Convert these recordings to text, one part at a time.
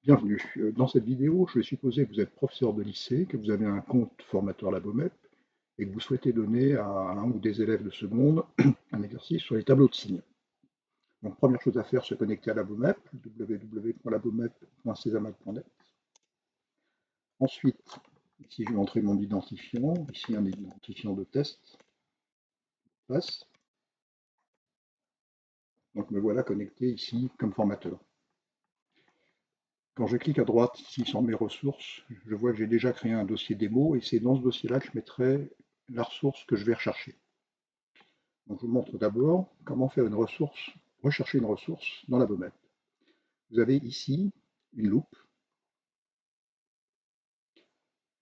Bienvenue. Dans cette vidéo, je vais supposer que vous êtes professeur de lycée, que vous avez un compte formateur Labomep et que vous souhaitez donner à un ou des élèves de seconde un exercice sur les tableaux de signes. Donc, première chose à faire, se connecter à Labomep, www.labomep.cesamac.net. Ensuite, ici, je vais entrer mon identifiant, ici un identifiant de test, passe. Donc, me voilà connecté ici comme formateur. Quand je clique à droite ici sur mes ressources, je vois que j'ai déjà créé un dossier démo et c'est dans ce dossier-là que je mettrai la ressource que je vais rechercher. Donc, je vous montre d'abord comment faire une ressource, rechercher une ressource dans la Labomep. Vous avez ici une loupe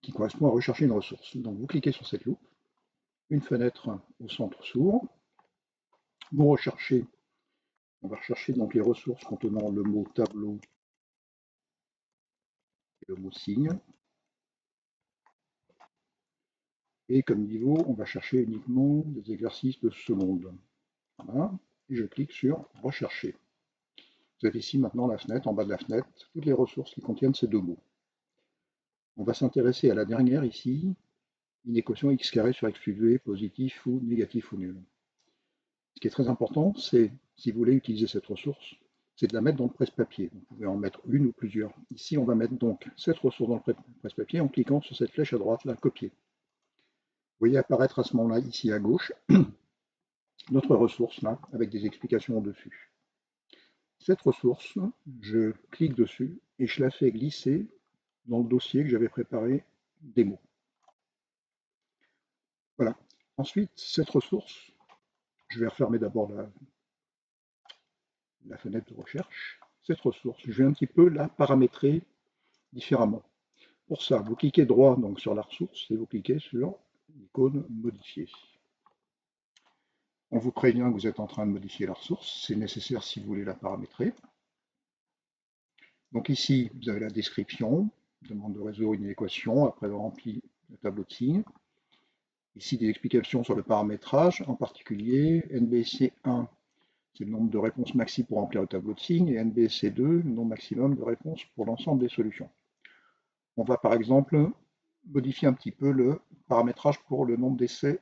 qui correspond à rechercher une ressource. Donc, vous cliquez sur cette loupe, une fenêtre au centre s'ouvre, vous recherchez, on va rechercher donc les ressources contenant le mot tableau et le mot signe. Et comme niveau, on va chercher uniquement des exercices de seconde. Voilà. Et je clique sur rechercher. Vous avez ici maintenant la fenêtre, en bas de la fenêtre, toutes les ressources qui contiennent ces deux mots. On va s'intéresser à la dernière ici, une équation x carré sur x plus v, positif ou négatif ou nul. Ce qui est très important, c'est, si vous voulez utiliser cette ressource, c'est de la mettre dans le presse-papier. Vous pouvez en mettre une ou plusieurs. Ici, on va mettre donc cette ressource dans le presse-papier en cliquant sur cette flèche à droite, là, copier. Vous voyez apparaître à ce moment-là, ici à gauche, notre ressource, là, avec des explications au-dessus. Cette ressource, je clique dessus et je la fais glisser dans le dossier que j'avais préparé démo. Voilà. Ensuite, cette ressource, je vais refermer d'abord la fenêtre de recherche. Cette ressource, je vais un petit peu la paramétrer différemment. Pour ça, vous cliquez droit donc, sur la ressource et vous cliquez sur l'icône modifier. On vous prévient que vous êtes en train de modifier la ressource, c'est nécessaire si vous voulez la paramétrer. Donc ici, vous avez la description, demande de résoudre une équation après avoir rempli le tableau de signes. Ici, des explications sur le paramétrage, en particulier NBSC1, c'est le nombre de réponses maxi pour remplir le tableau de signes, et NBSC2, le nombre maximum de réponses pour l'ensemble des solutions. On va par exemple modifier un petit peu le paramétrage pour le nombre d'essais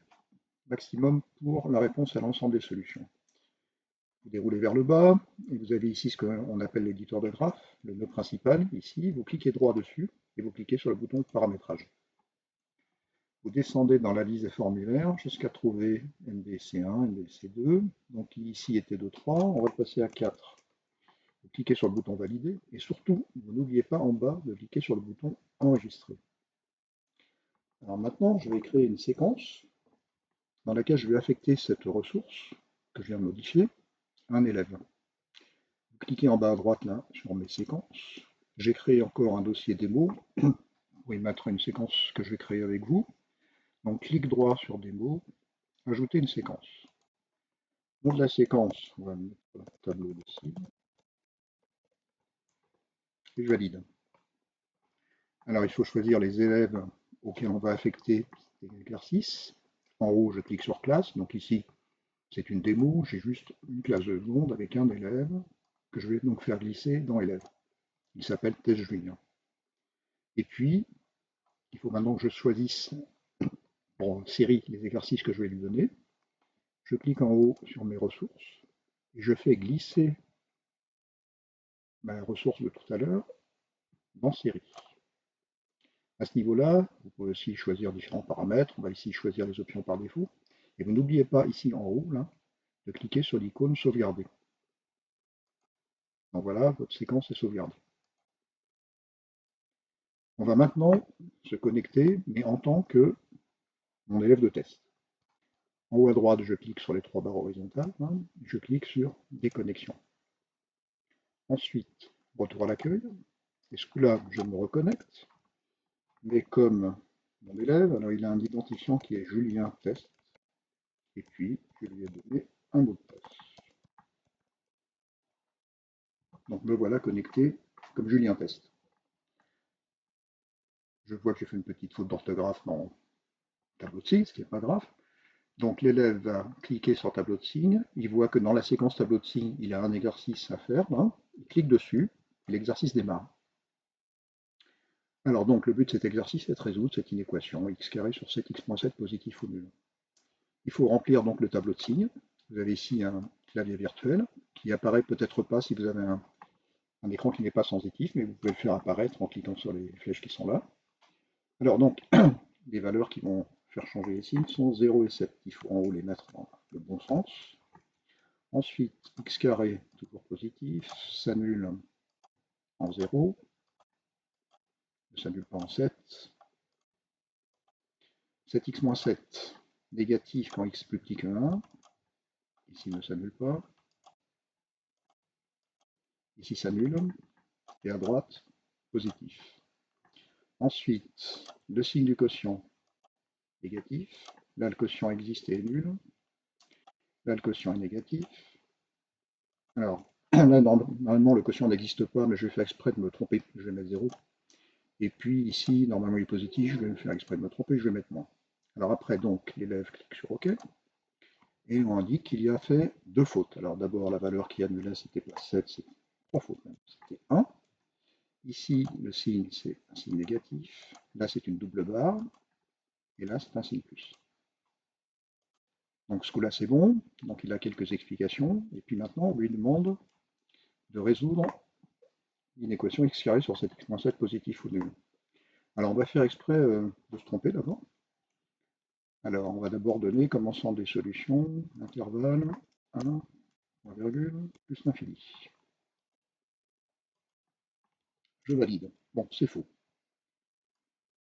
maximum pour la réponse à l'ensemble des solutions. Vous déroulez vers le bas, et vous avez ici ce qu'on appelle l'éditeur de graphes, le nœud principal, ici, vous cliquez droit dessus, et vous cliquez sur le bouton paramétrage. Vous descendez dans la liste des formulaires jusqu'à trouver NBSC1, NBSC2, donc ici était de 3, on va passer à 4. Vous cliquez sur le bouton valider, et surtout, vous n'oubliez pas en bas de cliquer sur le bouton enregistrer. Alors maintenant, je vais créer une séquence dans laquelle je vais affecter cette ressource que je viens de modifier à un élève. Vous cliquez en bas à droite là sur mes séquences. J'ai créé encore un dossier démo. Vous pouvez mettre une séquence que je vais créer avec vous. Donc clic droit sur démo, ajouter une séquence. Nom de la séquence, on va mettre tableau de signes et je valide. Alors il faut choisir les élèves auxquels on va affecter l'exercice. En haut, je clique sur classe. Donc ici, c'est une démo. J'ai juste une classe de seconde avec un élève que je vais donc faire glisser dans élève. Il s'appelle Test Junior. Et puis, il faut maintenant que je choisisse en série les exercices que je vais lui donner. Je clique en haut sur mes ressources et je fais glisser ma ressource de tout à l'heure dans série. À ce niveau-là, vous pouvez aussi choisir différents paramètres. On va ici choisir les options par défaut. Et vous n'oubliez pas ici en haut là, de cliquer sur l'icône sauvegarder. Donc voilà, votre séquence est sauvegardée. On va maintenant se connecter, mais en tant que mon élève de test. En haut à droite, je clique sur les trois barres horizontales, hein, je clique sur Déconnexion. Ensuite, retour à l'accueil. Et ce coup-là, je me reconnecte, mais comme mon élève, alors il a un identifiant qui est Julien Test, et puis je lui ai donné un mot de passe. Donc me voilà connecté comme Julien Test. Je vois que j'ai fait une petite faute d'orthographe dans le tableau de signes, ce qui n'est pas grave. Donc l'élève va cliquer sur tableau de signes, il voit que dans la séquence tableau de signes, il a un exercice à faire, là. Il clique dessus, et l'exercice démarre. Alors donc, le but de cet exercice est de résoudre cette inéquation x carré sur 7x-7 positif ou nul. Il faut remplir donc le tableau de signes. Vous avez ici un clavier virtuel qui apparaît peut-être pas si vous avez un écran qui n'est pas sensitif, mais vous pouvez le faire apparaître en cliquant sur les flèches qui sont là. Alors donc, les valeurs qui vont faire changer les signes sont 0 et 7. Il faut en haut les mettre dans le bon sens. Ensuite, x carré, toujours positif, s'annule en 0, ne s'annule pas en 7. 7x moins 7, négatif quand x plus petit que 1. Ici ne s'annule pas. Ici s'annule. Et à droite, positif. Ensuite, le signe du quotient, négatif. Là, le quotient existe et est nul. Là, le quotient est négatif. Alors, là, normalement, le quotient n'existe pas, mais je vais faire exprès de me tromper. Je vais mettre 0. Et puis ici, normalement, il est positif. Je vais faire exprès de me tromper. Je vais mettre moins. Alors après, donc, l'élève clique sur OK. Et on indique qu'il y a fait 2 fautes. Alors d'abord, la valeur qui annulait, c'était pas 7, c'est 3 fautes même. C'était 1. Ici, le signe, c'est un signe négatif. Là, c'est une double barre. Et là, c'est un signe plus. Donc ce coup-là, c'est bon. Donc il a quelques explications. Et puis maintenant, on lui demande de résoudre une équation x carré sur 7x-7 positif ou nul. Alors on va faire exprès de se tromper d'abord. Alors on va d'abord donner comme ensemble des solutions l'intervalle 1, 3 virgule, plus l'infini. Je valide. Bon, c'est faux.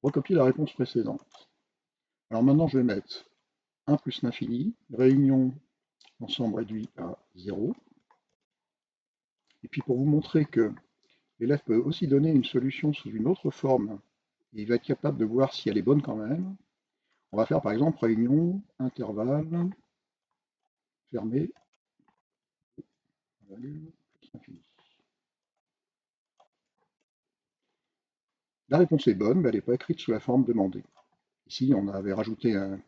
Recopier la réponse précédente. Alors maintenant, je vais mettre 1 plus l'infini, réunion ensemble réduit à 0. Et puis pour vous montrer que l'élève peut aussi donner une solution sous une autre forme, et il va être capable de voir si elle est bonne quand même, on va faire par exemple réunion, intervalle, fermé, virgule, plus infini. La réponse est bonne, mais elle n'est pas écrite sous la forme demandée. Ici, on avait rajouté une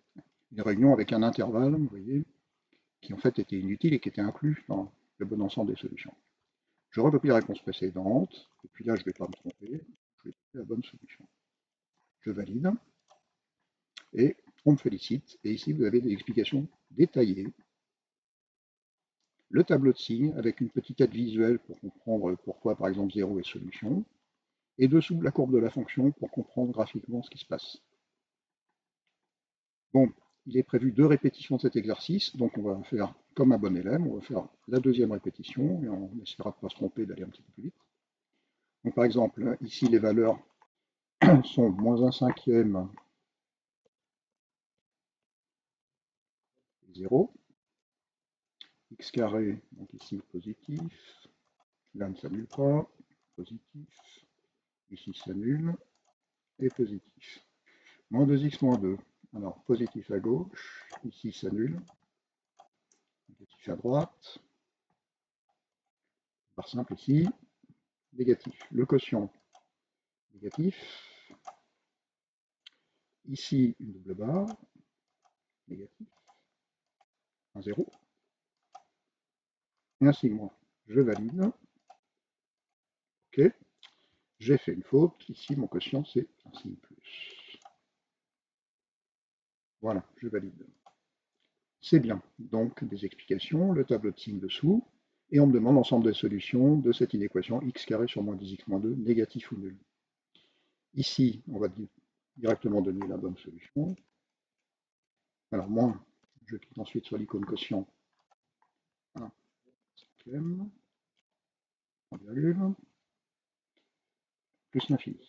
réunion avec un intervalle, vous voyez, qui en fait était inutile et qui était inclus dans le bon ensemble des solutions. Je recopie la réponse précédente, et puis là je ne vais pas me tromper, je vais trouver la bonne solution. Je valide, et on me félicite, et ici vous avez des explications détaillées, le tableau de signes avec une petite aide visuelle pour comprendre pourquoi par exemple 0 est solution, et dessous la courbe de la fonction pour comprendre graphiquement ce qui se passe. Bon, il est prévu 2 répétitions de cet exercice, donc on va faire comme un bon élève, on va faire la deuxième répétition, et on essaiera de ne pas se tromper, d'aller un petit peu plus vite. Donc par exemple, ici les valeurs sont moins 1 cinquième, 0, x carré, donc ici positif, là ne s'annule pas, positif, ici s'annule, et positif. Moins 2x moins 2, alors positif à gauche, ici s'annule, négatif à droite, par simple ici, négatif. Le quotient, négatif, ici une double barre, négatif, un 0, et un signe moins. Je valide, ok, j'ai fait une faute, ici mon quotient c'est un signe plus. Voilà, je valide. C'est bien. Donc des explications, le tableau de signes dessous, et on me demande l'ensemble des solutions de cette inéquation x carré sur moins 10x moins 2, négatif ou nul. Ici, on va directement donner la bonne solution. Alors moins, je clique ensuite sur l'icône quotient, 1 cinquième, virgule, plus l'infini.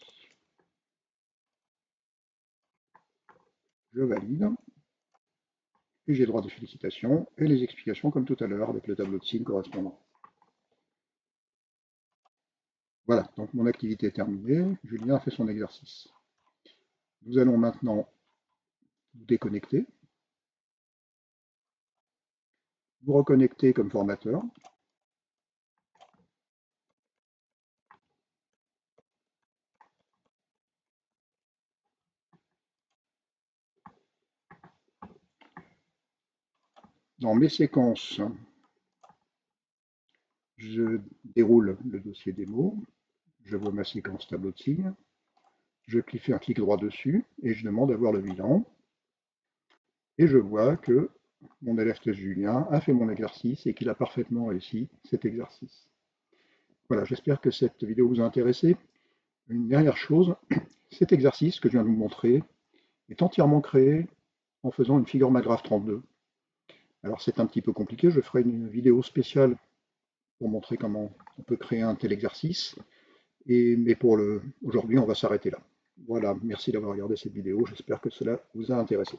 Je valide, et j'ai droit de félicitations, et les explications comme tout à l'heure avec le tableau de signes correspondant. Voilà, donc mon activité est terminée, Julien a fait son exercice. Nous allons maintenant vous déconnecter, vous reconnecter comme formateur. Dans mes séquences, je déroule le dossier démo, je vois ma séquence tableau de signes, Je fais un clic droit dessus et je demande à voir le bilan. Et je vois que mon élève test Julien a fait mon exercice et qu'il a parfaitement réussi cet exercice. Voilà, j'espère que cette vidéo vous a intéressé. Une dernière chose, cet exercice que je viens de vous montrer est entièrement créé en faisant une figure MATLAB 32. Alors c'est un petit peu compliqué, je ferai une vidéo spéciale pour montrer comment on peut créer un tel exercice. Mais aujourd'hui, on va s'arrêter là. Voilà, merci d'avoir regardé cette vidéo, j'espère que cela vous a intéressé.